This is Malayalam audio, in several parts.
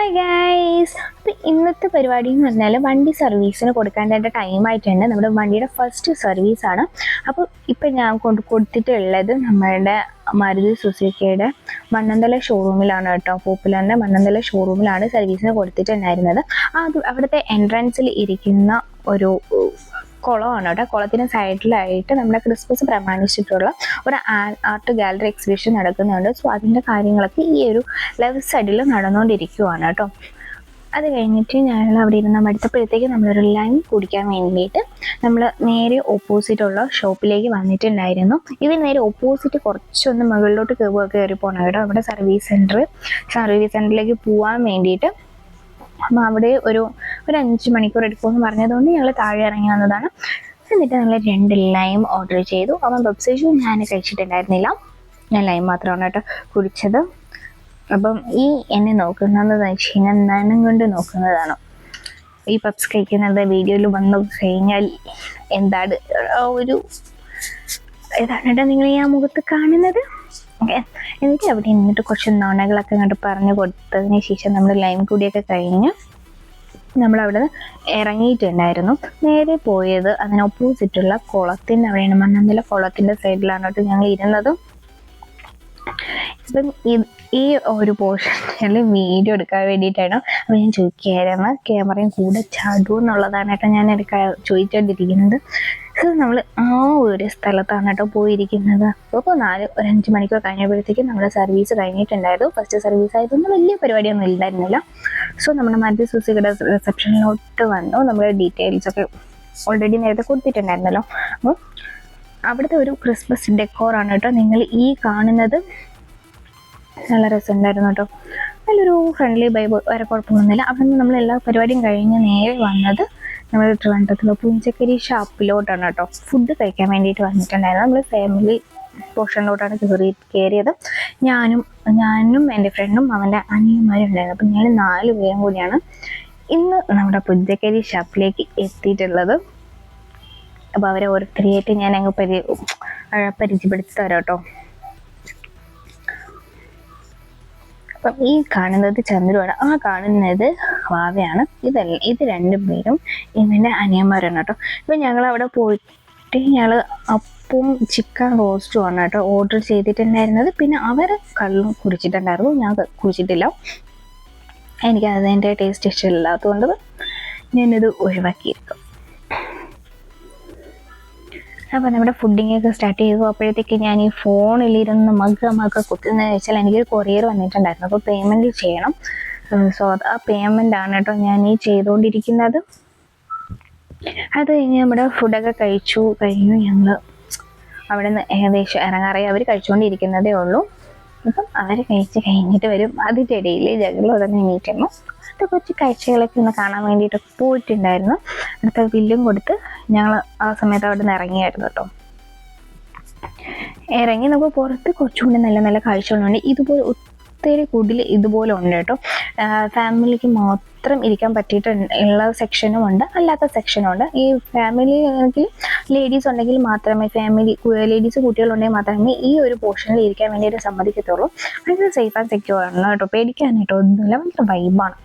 Hi guys. അപ്പോൾ ഇന്നത്തെ പരിപാടി എന്ന് പറഞ്ഞാൽ വണ്ടി സർവീസിന് കൊടുക്കാനായിട്ട് ടൈം ആയിട്ടുണ്ട്. നമ്മുടെ വണ്ടിയുടെ ഫസ്റ്റ് സർവീസാണ്. അപ്പോൾ ഇപ്പം ഞാൻ കൊടുത്തിട്ടുള്ളത് നമ്മളുടെ മാരുതി സുസുക്കിയുടെ മണ്ണന്തല ഷോറൂമിലാണ് കേട്ടോ. പോപ്പുലറിൻ്റെ മണ്ണന്തല ഷോറൂമിലാണ് സർവീസിന് കൊടുത്തിട്ടുണ്ടായിരുന്നത്. അത് അവിടുത്തെ എൻട്രൻസിൽ ഇരിക്കുന്ന ഒരു കുളമാണ് കേട്ടോ. കുളത്തിന് സൈഡിലായിട്ട് നമ്മുടെ ക്രിസ്മസ് പ്രമാണിച്ചിട്ടുള്ള ഒരു ആർട്ട് ഗാലറി എക്സിബിഷൻ നടക്കുന്നുണ്ട്. സോ അതിൻ്റെ കാര്യങ്ങളൊക്കെ ഈ ഒരു ലെഫ്റ്റ് സൈഡിൽ നടന്നുകൊണ്ടിരിക്കുവാണ് കേട്ടോ. അത് കഴിഞ്ഞിട്ട് ഞങ്ങൾ അവിടെ ഇരുന്ന് മടുത്തപ്പോഴത്തേക്ക് നമ്മളൊരു ലൈം കുടിക്കാൻ വേണ്ടിയിട്ട് നമ്മൾ നേരെ ഓപ്പോസിറ്റുള്ള ഷോപ്പിലേക്ക് വന്നിട്ടുണ്ടായിരുന്നു. ഇതിന് നേരെ ഓപ്പോസിറ്റ് കുറച്ചൊന്ന് മുകളിലോട്ട് കയറി പോകണം കേട്ടോ. അവിടെ സർവീസ് സെൻറ്ററിലേക്ക് പോകാൻ വേണ്ടിയിട്ട് അപ്പം അവിടെ ഒരു 5 മണിക്കൂർ എടുക്കുമെന്ന് പറഞ്ഞതുകൊണ്ട് ഞങ്ങൾ താഴെ ഇറങ്ങി വന്നതാണ്. എന്നിട്ട് ഞങ്ങൾ 2 ലൈം ഓർഡർ ചെയ്തു. അവൻ പപ്സേജു ഞാൻ കഴിച്ചിട്ടുണ്ടായിരുന്നില്ല, ഞാൻ ലൈം മാത്രമാണ് കേട്ടോ കുടിച്ചത്. അപ്പം ഈ എന്നെ നോക്കുന്നതെന്ന് വെച്ച് കഴിഞ്ഞാൽ നനം കൊണ്ട് നോക്കുന്നതാണ്. ഈ പപ്സ് കഴിക്കുന്നത് വീഡിയോയിൽ വന്നു കഴിഞ്ഞാൽ എന്താണ് ഒരു ഇതാണ് കേട്ടോ നിങ്ങൾ ഈ ആ മുഖത്ത് കാണുന്നത്. എന്നിട്ട് അവിടെ നിന്നിട്ട് കുറച്ച് നുണകളൊക്കെ അങ്ങോട്ട് പറഞ്ഞു കൊടുത്തതിന് ശേഷം നമ്മൾ ലൈം കൂടിയൊക്കെ കഴിഞ്ഞ് നമ്മളവിടെ ഇറങ്ങിയിട്ടുണ്ടായിരുന്നു. നേരെ പോയത് അതിന് ഓപ്പോസിറ്റുള്ള കുളത്തിൻ്റെ അവിടെയാണ്. മണ്ണന്തല കുളത്തിൻ്റെ സൈഡിലാണ് കേട്ടോ ഞങ്ങൾ ഇരുന്നത്. ഇപ്പം ഈ ഒരു പോർഷനിൽ വീഡിയോ എടുക്കാൻ വേണ്ടിയിട്ടാണ്. അപ്പോൾ ഞാൻ ചോദിക്കുകയായിരുന്നു ക്യാമറയും കൂടെ ചാടുമോ എന്നുള്ളതാണ് കേട്ടോ ഞാൻ ചോദിച്ചുകൊണ്ടിരിക്കുന്നത്. നമ്മൾ ആ ഒരു സ്ഥലത്താണ് കേട്ടോ പോയിരിക്കുന്നത്. അപ്പോൾ 5 മണിക്കൂർ കഴിഞ്ഞപ്പോഴത്തേക്കും നമ്മുടെ സർവീസ് കഴിഞ്ഞിട്ടുണ്ടായിരുന്നു. ഫസ്റ്റ് സർവീസ് ആയതൊന്നും വലിയ പരിപാടിയൊന്നും ഉണ്ടായിരുന്നില്ല. സോ നമ്മുടെ മാരുതി സുസുക്കിയുടെ റിസപ്ഷനിലോട്ട് വന്നു. നമ്മൾ ഡീറ്റെയിൽസ് ഒക്കെ ഓൾറെഡി നേരത്തെ കൊടുത്തിട്ടുണ്ടായിരുന്നല്ലോ. അപ്പോൾ അവിടുത്തെ ഒരു ക്രിസ്മസ് ഡെക്കോറാണ് കേട്ടോ നിങ്ങൾ ഈ കാണുന്നത്. നല്ല രസമുണ്ടായിരുന്നു കേട്ടോ. നല്ലൊരു ഫ്രണ്ട്ലി വൈബ്, വേറെ കുഴപ്പമൊന്നുമില്ല. അവിടെ നിന്ന് നമ്മൾ എല്ലാ പരിപാടിയും കഴിഞ്ഞ് നേരെ വന്നത് നമ്മൾ ട്രിവാൻഡ്രത്തിലെ പുഞ്ചക്കരി ഷാപ്പിലോട്ടാണ് കേട്ടോ. ഫുഡ് കഴിക്കാൻ വേണ്ടിയിട്ട് വന്നിട്ടുണ്ടായിരുന്നു. നമ്മൾ ഫാമിലി പോർഷനിലോട്ടാണ് കയറിയത്. ഞാനും എൻ്റെ ഫ്രണ്ടും അവൻ്റെ അനിയന്മാരും ഉണ്ടായിരുന്നു. അപ്പം ഞങ്ങൾ 4 പേരും കൂടിയാണ് ഇന്ന് നമ്മുടെ പുഞ്ചക്കരി ഷാപ്പിലേക്ക് എത്തിയിട്ടുള്ളത്. അപ്പോൾ അവരെ ഓരോരുത്തരെയായിട്ട് ഞാൻ അങ്ങ് പരിചയപ്പെടുത്തി തരാം കേട്ടോ. അപ്പം ഈ കാണുന്നത് ചന്ദ്രുവാണ്, ആ കാണുന്നത് വാവയാണ്. ഇത് 2 പേരും ഇവൻ്റെ അനിയന്മാരാണ് കേട്ടോ. ഇപ്പം ഞങ്ങൾ അവിടെ പോയിട്ട് ഞങ്ങൾ അപ്പവും ചിക്കൻ റോസ്റ്റുമാണ് കേട്ടോ ഓർഡർ ചെയ്തിട്ടുണ്ടായിരുന്നത്. പിന്നെ അവർ കള്ളും കുടിച്ചിട്ടുണ്ടായിരുന്നു, ഞാൻ കുടിച്ചിട്ടില്ല. എനിക്ക് അതിൻ്റെ ടേസ്റ്റ് ഇഷ്ടമില്ലാത്തതുകൊണ്ട് ഞാനിത് ഒഴിവാക്കിയിരിക്കും. അപ്പോൾ നമ്മുടെ ഫുഡിങ്ങൊക്കെ സ്റ്റാർട്ട് ചെയ്തു. അപ്പോഴത്തേക്ക് ഞാൻ ഈ ഫോണിലിരുന്ന് മഗ്ഗ കുത്തുന്നതെന്ന് വെച്ചാൽ എനിക്കൊരു കൊറിയർ വന്നിട്ടുണ്ടായിരുന്നു. അപ്പോൾ പേയ്മെൻറ്റ് ചെയ്യണം. സോ ആ പേയ്മെൻ്റാണ് കേട്ടോ ഞാൻ ഈ ചെയ്തുകൊണ്ടിരിക്കുന്നത്. അത് കഴിഞ്ഞ് നമ്മുടെ ഫുഡൊക്കെ കഴിഞ്ഞു ഞങ്ങൾ അവിടെ നിന്ന് ഏകദേശം ഇറങ്ങാറായി. അവർ കഴിച്ചുകൊണ്ടിരിക്കുന്നതേ ഉള്ളൂ. അപ്പം അവർ കഴിച്ച് കഴിഞ്ഞിട്ട് വരും. അതിൻ്റെ ഇടയിൽ ഞങ്ങൾ ഉടനെ എണീറ്റുന്നു. അടുത്ത കുറച്ച് കാഴ്ചകളൊക്കെ ഒന്ന് കാണാൻ വേണ്ടിയിട്ടൊക്കെ പോയിട്ടുണ്ടായിരുന്നു. അടുത്ത ബില്ലും കൊടുത്ത് ഞങ്ങൾ ആ സമയത്ത് അവിടെ നിന്ന് ഇറങ്ങിയായിരുന്നു കേട്ടോ. ഇറങ്ങി നമുക്ക് പുറത്ത് കുറച്ചുകൂടി നല്ല നല്ല കാഴ്ചകളുണ്ട്. ഇതുപോലെ ഒത്തിരി കൂടുതൽ ഇതുപോലെ ഉണ്ട് കേട്ടോ. ഫാമിലിക്ക് മാത്രം ഇരിക്കാൻ പറ്റിയിട്ടുള്ള സെക്ഷനും ഉണ്ട്, അല്ലാത്ത സെക്ഷനും ഉണ്ട്. ഈ ഫാമിലി ആണെങ്കിൽ ലേഡീസ് ഉണ്ടെങ്കിൽ മാത്രമേ ലേഡീസ് കുട്ടികളുണ്ടെങ്കിൽ മാത്രമേ ഈ ഒരു പോർഷനിൽ ഇരിക്കാൻ വേണ്ടിയിട്ട് സമ്മതിക്കത്തുള്ളൂ. ഭയങ്കര സേഫ് ആൻഡ് സെക്യൂർ ആണ് കേട്ടോ. പേടിക്കാനായിട്ടോ ഒന്നുമില്ല. ഭയങ്കര വൈബാണ്.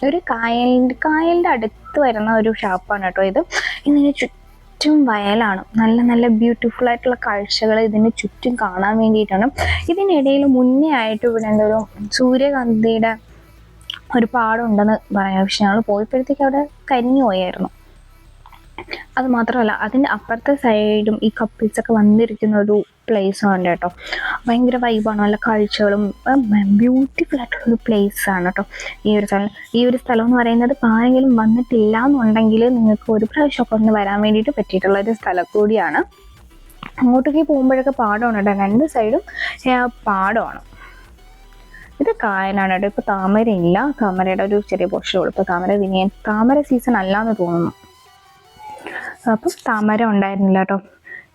ഒരു കായലിൻ്റെ അടുത്ത് വരുന്ന ഒരു ഷാപ്പാണ് കേട്ടോ ഇത്. ഇതിന് ചുറ്റും വയലാണ്. നല്ല നല്ല ബ്യൂട്ടിഫുൾ ആയിട്ടുള്ള കാഴ്ചകൾ ഇതിന് ചുറ്റും കാണാൻ വേണ്ടിയിട്ടാണ്. ഇതിനിടയിൽ മുന്നേ ആയിട്ട് ഇവിടെ എന്തൊരു സൂര്യകാന്തിയുടെ ഒരു പാടം ഉണ്ടെന്ന് പറയാം. പക്ഷെ ഞങ്ങൾ പോയപ്പോഴത്തേക്ക് അവിടെ കരിഞ്ഞു പോയായിരുന്നു. അത് മാത്രമല്ല അതിൻ്റെ അപ്പുറത്തെ സൈഡും ഈ കപ്പിൾസൊക്കെ വന്നിരിക്കുന്ന ഒരു പ്ലേസും ഉണ്ട് കേട്ടോ. ഭയങ്കര വൈബാണ്, നല്ല കാഴ്ചകളും ബ്യൂട്ടിഫുൾ ആയിട്ടുള്ളൊരു പ്ലേസാണ് കേട്ടോ ഈ ഒരു സ്ഥലം എന്ന് പറയുന്നത്. ഇപ്പോൾ ആരെങ്കിലും വന്നിട്ടില്ല എന്നുണ്ടെങ്കിൽ നിങ്ങൾക്ക് ഒരു പ്രാവശ്യമൊക്കെ ഒന്ന് വരാൻ വേണ്ടിയിട്ട് പറ്റിയിട്ടുള്ളൊരു സ്ഥലം കൂടിയാണ്. അങ്ങോട്ടേക്ക് പോകുമ്പോഴൊക്കെ പാടമാണ് കേട്ടോ. 2 സൈഡും പാടമാണ്. ഇത് കായലാണ് കേട്ടോ. ഇപ്പോൾ താമരയില്ല, താമരയുടെ ഒരു ചെറിയ പോർഷനുള്ളൂ. ഇപ്പോൾ താമര സീസൺ അല്ലാന്ന് തോന്നുന്നു. അപ്പം താമര ഉണ്ടായിരുന്നില്ല കേട്ടോ.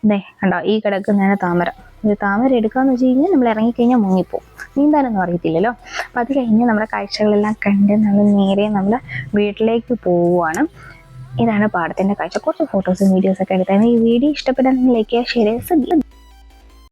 ഇതേ കണ്ടോ, ഈ കിടക്കുന്നതാണ് താമര. ഇത് താമര എടുക്കാന്ന് വെച്ച് കഴിഞ്ഞാൽ നമ്മൾ ഇറങ്ങിക്കഴിഞ്ഞാൽ മുങ്ങിപ്പോവും, നീന്താനൊന്നും അറിയത്തില്ലല്ലോ. അപ്പം അത് കഴിഞ്ഞ് നമ്മുടെ കാഴ്ചകളെല്ലാം കണ്ട് നമ്മൾ നേരെ നമ്മുടെ വീട്ടിലേക്ക് പോവുകയാണ്. ഇതാണ് പാടത്തിൻ്റെ കാഴ്ച. കുറച്ച് ഫോട്ടോസും വീഡിയോസൊക്കെ എടുത്തായിരുന്നു. ഈ വീഡിയോ ഇഷ്ടപ്പെട്ടാൽ ലൈക്ക് ചെയ്യുക, ഷെയർ ചെയ്യുക.